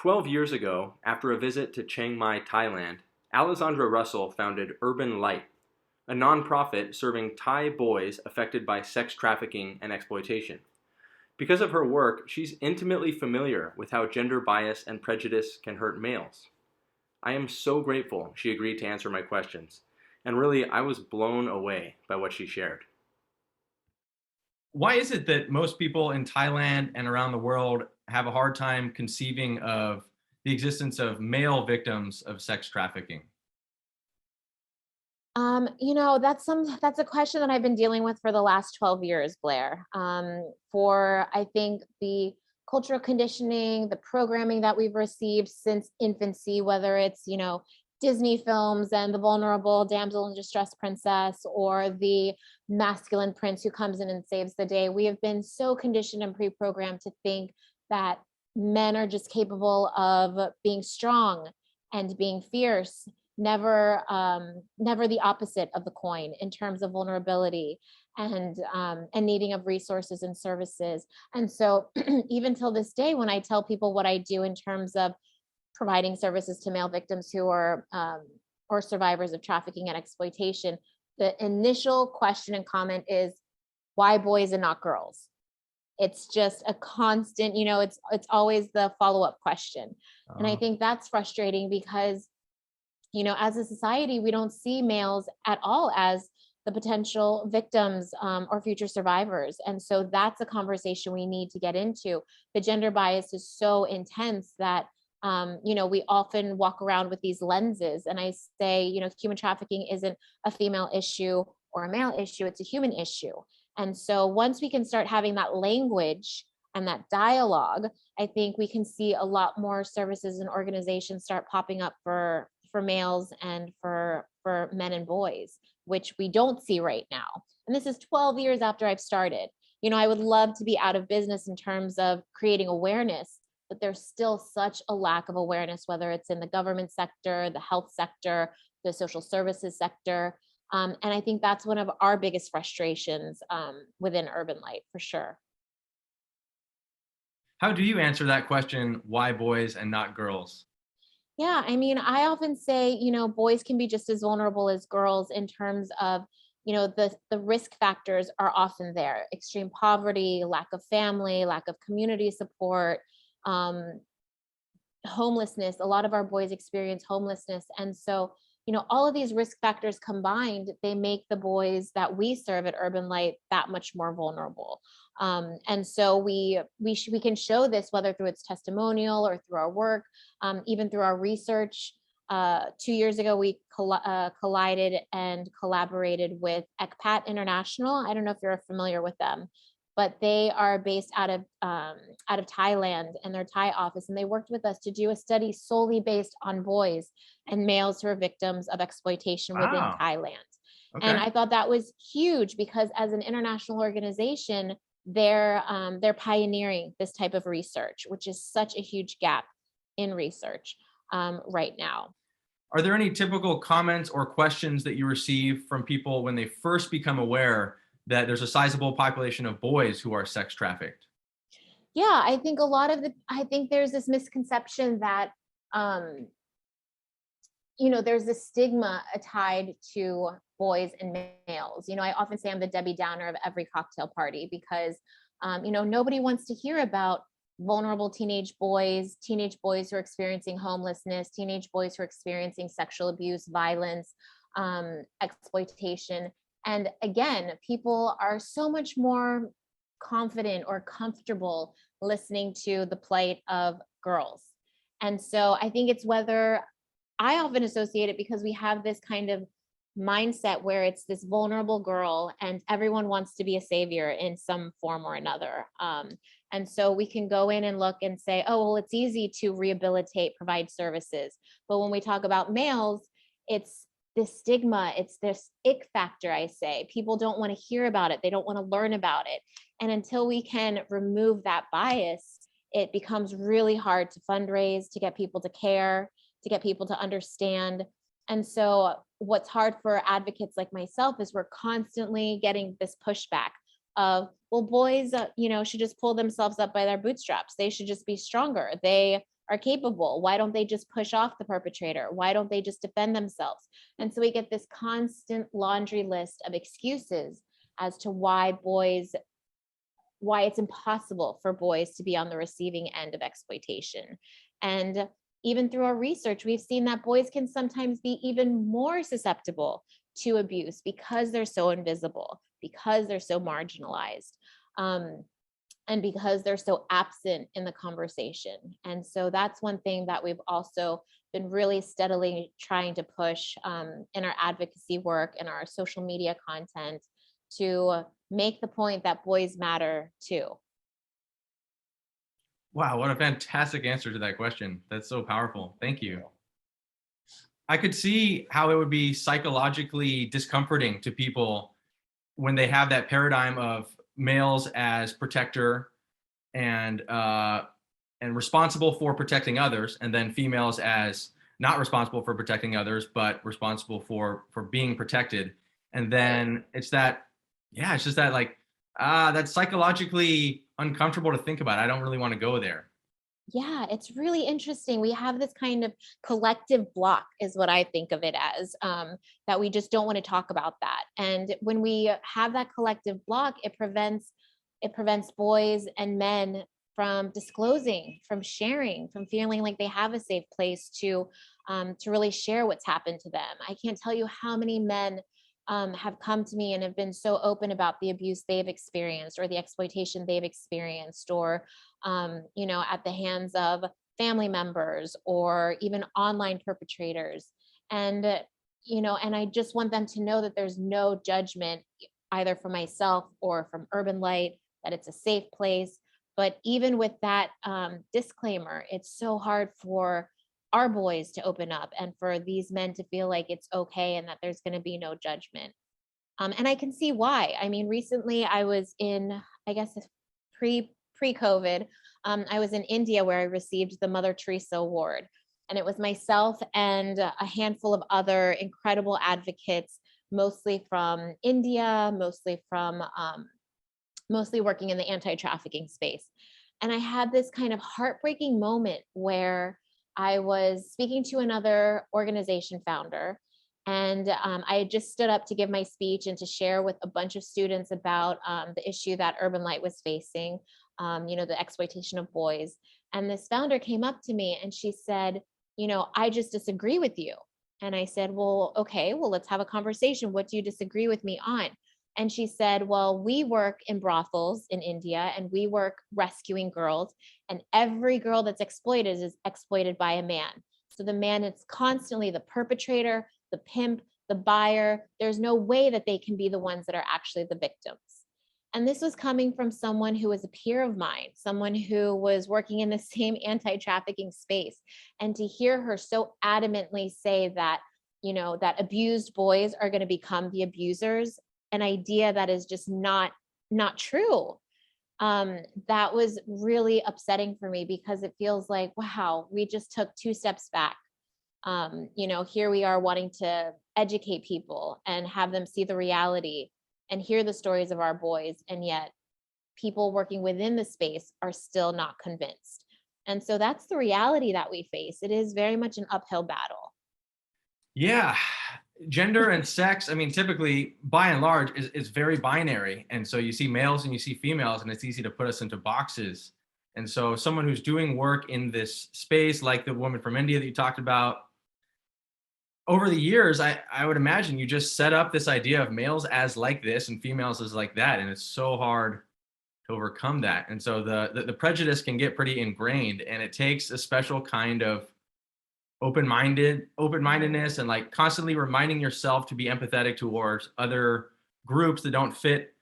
12 years ago, after a visit to Chiang Mai, Thailand, Alezandra Russell founded Urban Light, a nonprofit serving Thai boys affected by sex trafficking and exploitation. Because of her work, she's intimately familiar with how gender bias and prejudice can hurt males. I am so grateful she agreed to answer my questions, and really, I was blown away by what she shared. Why is it that most people in Thailand and around the world have a hard time conceiving of the existence of male victims of sex trafficking? That's a question that I've been dealing with for the last 12 years, Blair. For I think the cultural conditioning, the programming that we've received since infancy, whether it's, Disney films and the vulnerable damsel in distress princess or the masculine prince who comes in and saves the day. We have been so conditioned and pre-programmed to think that men are just capable of being strong and being fierce, never the opposite of the coin in terms of vulnerability and needing of resources and services. And so even till this day, when I tell people what I do in terms of providing services to male victims who are or survivors of trafficking and exploitation, the initial question and comment is, why boys and not girls? It's just a constant, it's always the follow-up question. And I think that's frustrating because, as a society, we don't see males at all as the potential victims or future survivors. And so that's a conversation we need to get into. The gender bias is so intense that we often walk around with these lenses. And I say, human trafficking isn't a female issue or a male issue, it's a human issue. And so once we can start having that language and that dialogue, I think we can see a lot more services and organizations start popping up for males and for men and boys, which we don't see right now. And this is 12 years after I've started. I would love to be out of business in terms of creating awareness, but there's still such a lack of awareness, whether it's in the government sector, the health sector, the social services sector. And I think that's one of our biggest frustrations within Urban Light, for sure. How do you answer that question, why boys and not girls? Yeah, I often say, boys can be just as vulnerable as girls in terms of, the risk factors are often there. Extreme poverty, lack of family, lack of community support, homelessness. A lot of our boys experience homelessness. And so, all of these risk factors combined, they make the boys that we serve at Urban Light that much more vulnerable. And so we can show this whether through its testimonial or through our work, even through our research. 2 years ago, we collided and collaborated with ECPAT International. I don't know if you're familiar with them, but they are based out of Thailand and their Thai office. And they worked with us to do a study solely based on boys and males who are victims of exploitation within Thailand. Okay. And I thought that was huge because as an international organization, they're pioneering this type of research, which is such a huge gap in research right now. Are there any typical comments or questions that you receive from people when they first become aware that there's a sizable population of boys who are sex trafficked? Yeah, I think I think there's this misconception that, there's this stigma tied to boys and males. I often say I'm the Debbie Downer of every cocktail party because, nobody wants to hear about vulnerable teenage boys who are experiencing homelessness, teenage boys who are experiencing sexual abuse, violence, exploitation. And again, people are so much more confident or comfortable listening to the plight of girls. And so I think it's whether I often associate it because we have this kind of mindset where it's this vulnerable girl and everyone wants to be a savior in some form or another. And so we can go in and look and say, oh, well, it's easy to rehabilitate, provide services. But when we talk about males, it's this stigma, it's this ick factor, I say. People don't want to hear about it. They don't want to learn about it. And until we can remove that bias, it becomes really hard to fundraise, to get people to care, to get people to understand. And so what's hard for advocates like myself is we're constantly getting this pushback of, well, boys, should just pull themselves up by their bootstraps. They should just be stronger. They are capable? Why don't they just push off the perpetrator? Why don't they just defend themselves? And so we get this constant laundry list of excuses as to why it's impossible for boys to be on the receiving end of exploitation. And even through our research, we've seen that boys can sometimes be even more susceptible to abuse because they're so invisible, because they're so marginalized, and because they're so absent in the conversation. And so that's one thing that we've also been really steadily trying to push in our advocacy work and our social media content, to make the point that boys matter too. Wow, what a fantastic answer to that question. That's so powerful. Thank you. I could see how it would be psychologically discomforting to people when they have that paradigm of males as protector and responsible for protecting others, and then females as not responsible for protecting others, but responsible for being protected. And then it's that, yeah, it's just that like, that's psychologically uncomfortable to think about. I don't really want to go there. Yeah, it's really interesting. We have this kind of collective block, is what I think of it as, that we just don't want to talk about that. And when we have that collective block, it prevents boys and men from disclosing, from sharing, from feeling like they have a safe place to really share what's happened to them. I can't tell you how many men have come to me and have been so open about the abuse they've experienced, or the exploitation they've experienced, or at the hands of family members, or even online perpetrators. And and I just want them to know that there's no judgment, either from myself or from Urban Light, that it's a safe place. But even with that disclaimer, it's so hard for our boys to open up, and for these men to feel like it's okay and that there's going to be no judgment. And I can see why. I mean, recently I was in, I guess, pre-COVID, I was in India, where I received the Mother Teresa Award. And it was myself and a handful of other incredible advocates, mostly from India, mostly working in the anti-trafficking space. And I had this kind of heartbreaking moment where I was speaking to another organization founder, and I had just stood up to give my speech and to share with a bunch of students about the issue that Urban Light was facing, the exploitation of boys. And this founder came up to me and she said, I just disagree with you. And I said, well, okay, well, let's have a conversation. What do you disagree with me on? And she said, well, we work in brothels in India, and we work rescuing girls, and every girl that's exploited is exploited by a man. So the man is constantly the perpetrator, the pimp, the buyer. There's no way that they can be the ones that are actually the victims. And this was coming from someone who was a peer of mine, someone who was working in the same anti-trafficking space. And to hear her so adamantly say that, that abused boys are going to become the abusers, an idea that is just not true. That was really upsetting for me, because it feels like, wow, we just took 2 steps back. Here we are wanting to educate people and have them see the reality and hear the stories of our boys, and yet people working within the space are still not convinced. And so that's the reality that we face. It is very much an uphill battle. Yeah. Gender and sex, I mean, typically, by and large, is very binary. And so you see males and you see females, and it's easy to put us into boxes. And so someone who's doing work in this space, like the woman from India that you talked about, over the years, I would imagine you just set up this idea of males as like this and females as like that. And it's so hard to overcome that. And so the prejudice can get pretty ingrained, and it takes a special kind of open-mindedness, and like constantly reminding yourself to be empathetic towards other groups that don't fit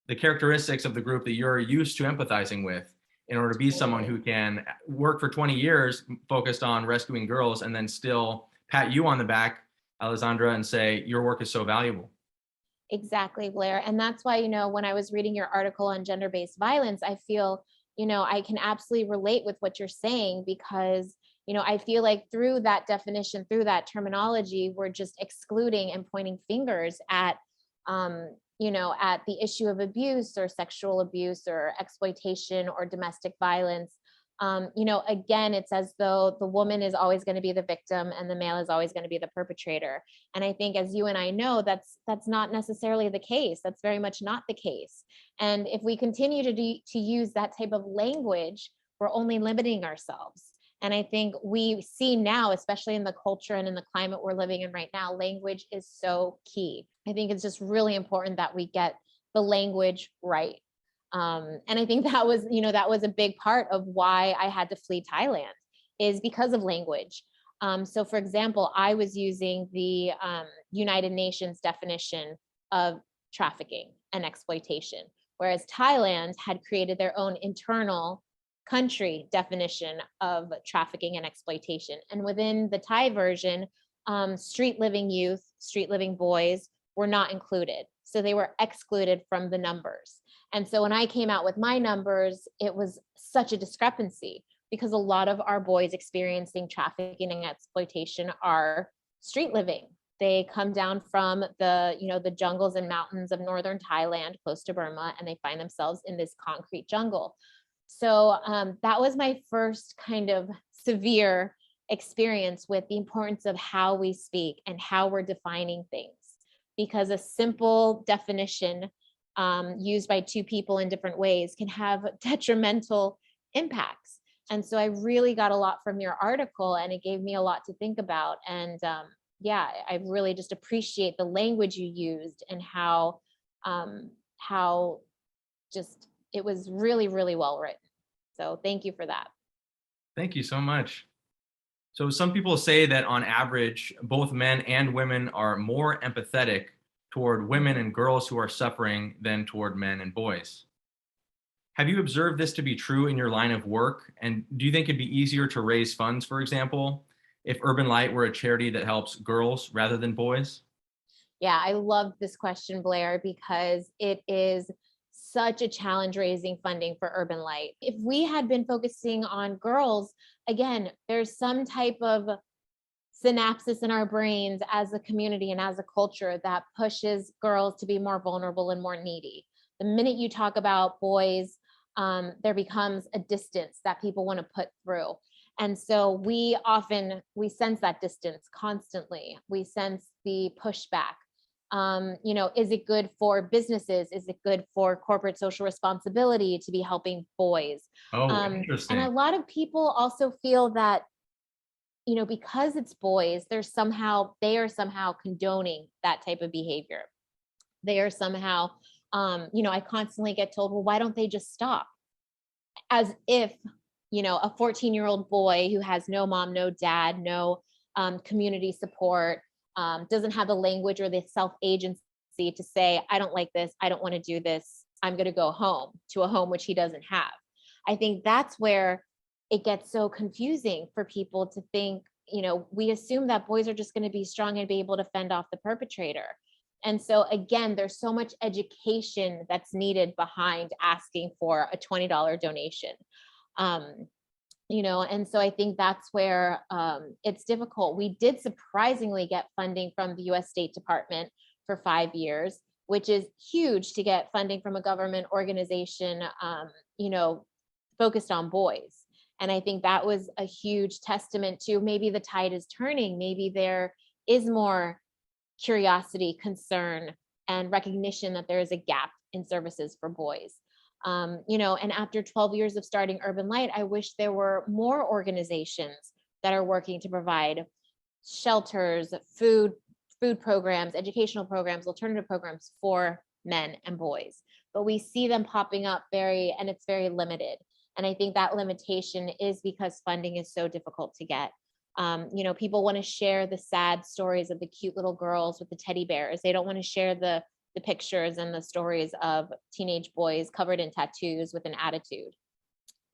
the characteristics of the group that you're used to empathizing with, in order to be someone who can work for 20 years focused on rescuing girls, and then still pat you on the back, Alezandra, and say your work is so valuable. Exactly, Blair. And that's why, when I was reading your article on gender-based violence, I feel, I can absolutely relate with what you're saying, because I feel like through that definition, through that terminology, we're just excluding and pointing fingers at, at the issue of abuse, or sexual abuse, or exploitation, or domestic violence. Again, it's as though the woman is always going to be the victim and the male is always going to be the perpetrator. And I think, as you and I know, that's not necessarily the case. That's very much not the case. And if we continue to use that type of language, we're only limiting ourselves. And I think we see now, especially in the culture and in the climate we're living in right now, language is so key. I think it's just really important that we get the language right. And I think that was a big part of why I had to flee Thailand, is because of language. So for example, I was using the United Nations definition of trafficking and exploitation, whereas Thailand had created their own internal country definition of trafficking and exploitation. And within the Thai version, street living youth, street living boys were not included. So they were excluded from the numbers. And so when I came out with my numbers, it was such a discrepancy, because a lot of our boys experiencing trafficking and exploitation are street living. They come down from the jungles and mountains of northern Thailand, close to Burma, and they find themselves in this concrete jungle. So that was my first kind of severe experience with the importance of how we speak and how we're defining things, because a simple definition used by two people in different ways can have detrimental impacts. And so I really got a lot from your article, and it gave me a lot to think about. And I really just appreciate the language you used, and how just it was really, really well written. So thank you for that. Thank you so much. So some people say that on average, both men and women are more empathetic toward women and girls who are suffering than toward men and boys. Have you observed this to be true in your line of work? And do you think it'd be easier to raise funds, for example, if Urban Light were a charity that helps girls rather than boys? Yeah, I love this question, Blair, because it is such a challenge raising funding for Urban Light. If we had been focusing on girls, again, there's some type of synapses in our brains as a community and as a culture that pushes girls to be more vulnerable and more needy. The minute you talk about boys, there becomes a distance that people want to put through. And so we sense that distance constantly. We sense the pushback. Is it good for businesses? Is it good for corporate social responsibility to be helping boys? Oh, interesting. And a lot of people also feel that, because it's boys, they are somehow condoning that type of behavior. They are somehow, I constantly get told, well, why don't they just stop? As if, a 14-year-old boy who has no mom, no dad, no community support, doesn't have the language or the self-agency to say, I don't like this, I don't want to do this, I'm going to go home, to a home which he doesn't have. I think that's where it gets so confusing for people to think, we assume that boys are just going to be strong and be able to fend off the perpetrator. And so again, there's so much education that's needed behind asking for a $20 donation. And so I think that's where it's difficult. We did surprisingly get funding from the US State Department for 5 years, which is huge to get funding from a government organization, focused on boys. And I think that was a huge testament to maybe the tide is turning. Maybe there is more curiosity, concern, and recognition that there is a gap in services for boys. And after 12 years of starting Urban Light, I wish there were more organizations that are working to provide shelters, food programs, educational programs, alternative programs for men and boys. But we see them popping up and it's very limited. And I think that limitation is because funding is so difficult to get. People want to share the sad stories of the cute little girls with the teddy bears. They don't want to share the pictures and the stories of teenage boys covered in tattoos with an attitude.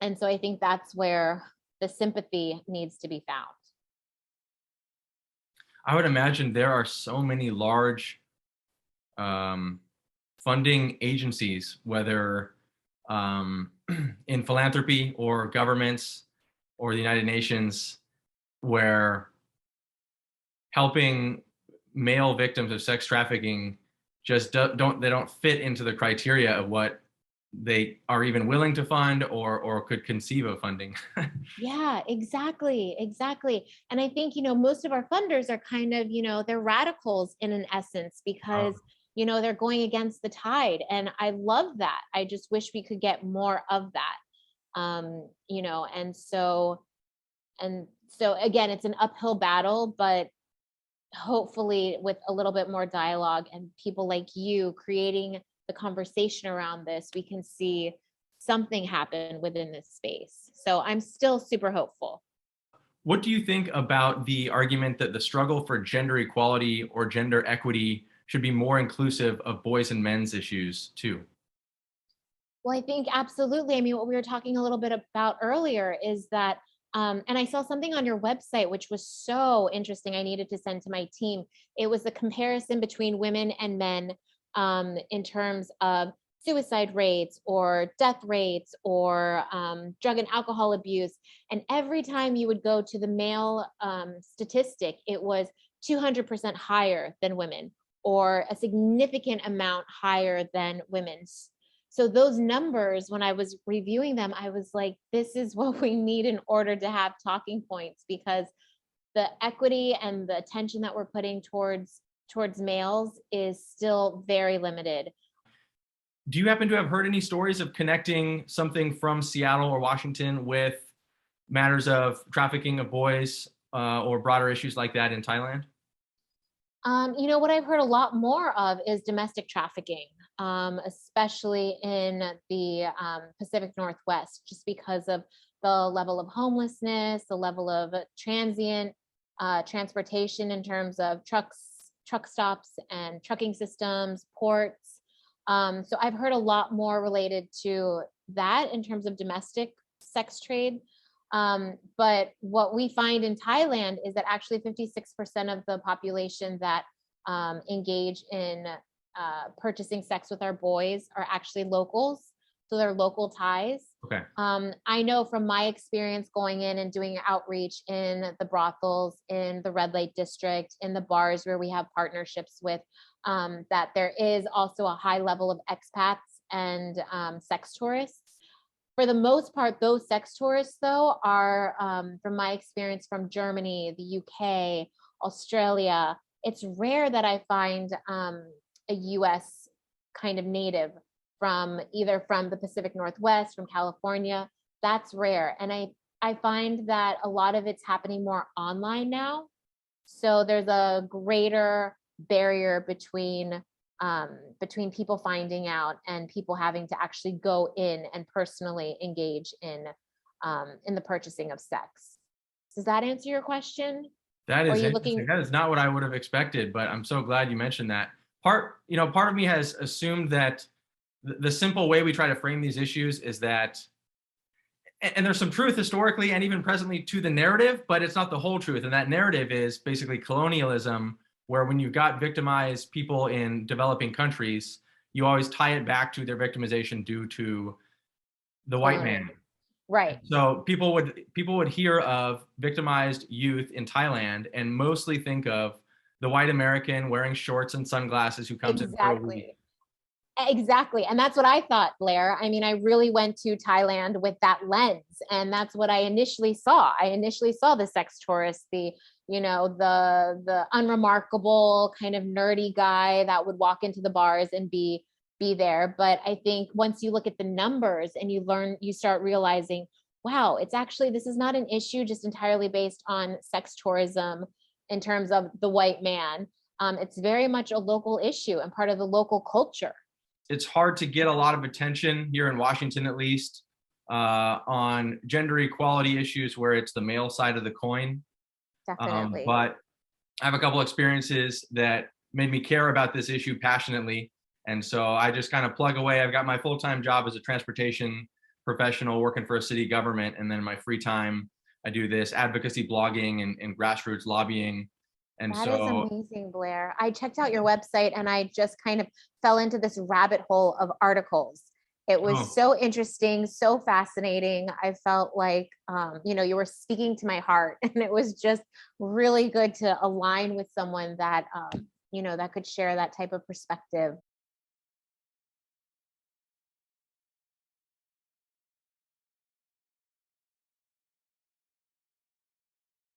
And so I think that's where the sympathy needs to be found. I would imagine there are so many large funding agencies, whether in philanthropy or governments or the United Nations, where helping male victims of sex trafficking just don't fit into the criteria of what they are even willing to fund or could conceive of funding. Yeah, exactly, exactly. And I think, most of our funders are kind of, they're radicals in an essence Oh, because, they're going against the tide. And I love that. I just wish we could get more of that. And so again, it's an uphill battle, but hopefully with a little bit more dialogue and people like you creating the conversation around this, we can see something happen within this space. So I'm still super hopeful. what do you think about the argument that the struggle for gender equality or gender equity should be more inclusive of boys and men's issues too? Well, I think absolutely. I mean, what we were talking a little bit about earlier is that, and I saw something on your website which was so interesting. I needed to send to my team. It was the comparison between women and men in terms of suicide rates or death rates or drug and alcohol abuse. And every time you would go to the male statistic, it was 200% higher than women or a significant amount higher than women's. So those numbers, when I was reviewing them, I was like, this is what we need in order to have talking points, because the equity and the attention that we're putting towards males is still very limited. Do you happen to have heard any stories of connecting something from Seattle or Washington with matters of trafficking of boys or broader issues like that in Thailand? What I've heard a lot more of is domestic trafficking, especially in the Pacific Northwest, just because of the level of homelessness, the level of transient transportation in terms of truck stops and trucking systems, ports. So I've heard a lot more related to that in terms of domestic sex trade. But what we find in Thailand is that actually 56% of the population that engage in purchasing sex with our boys are actually locals. So they're local Thais. Okay. I know from my experience going in and doing outreach in the brothels, in the red light district, in the bars where we have partnerships with, that there is also a high level of expats and sex tourists. For the most part, those sex tourists, though, are, from my experience, from Germany, the UK, Australia. It's rare that I find a US kind of native from either from the Pacific Northwest, from California. That's rare. And I find that a lot of it's happening more online now. So there's a greater barrier between people finding out and people having to actually go in and personally engage in the purchasing of sex. Does that answer your question? That Or are is you interesting. looking? That is not what I would have expected, but I'm so glad you mentioned that. Part of me has assumed that the simple way we try to frame these issues is that, and there's some truth historically and even presently to the narrative, but it's not the whole truth. And that narrative is basically colonialism, where when you've got victimized people in developing countries, you always tie it back to their victimization due to the white man. Right. So people would hear of victimized youth in Thailand and mostly think of the white American wearing shorts and sunglasses who comes in for a week. Exactly. And that's what I thought, Blair. I mean, I really went to Thailand with that lens. And that's what I initially saw. I initially saw the sex tourist, the unremarkable kind of nerdy guy that would walk into the bars and be there. But I think once you look at the numbers and you start realizing, wow, this is not an issue just entirely based on sex tourism in terms of the white man. It's very much a local issue and part of the local culture. It's hard to get a lot of attention here in Washington, at least, on gender equality issues where it's the male side of the coin. Definitely. But I have a couple experiences that made me care about this issue passionately. And so I just kind of plug away. I've got my full-time job as a transportation professional working for a city government. And then in my free time, I do this advocacy blogging and grassroots lobbying. And That is so amazing, Blair. I checked out your website and I just kind of fell into this rabbit hole of articles. It was so interesting, so fascinating. I felt like, you were speaking to my heart, and it was just really good to align with someone that, that could share that type of perspective.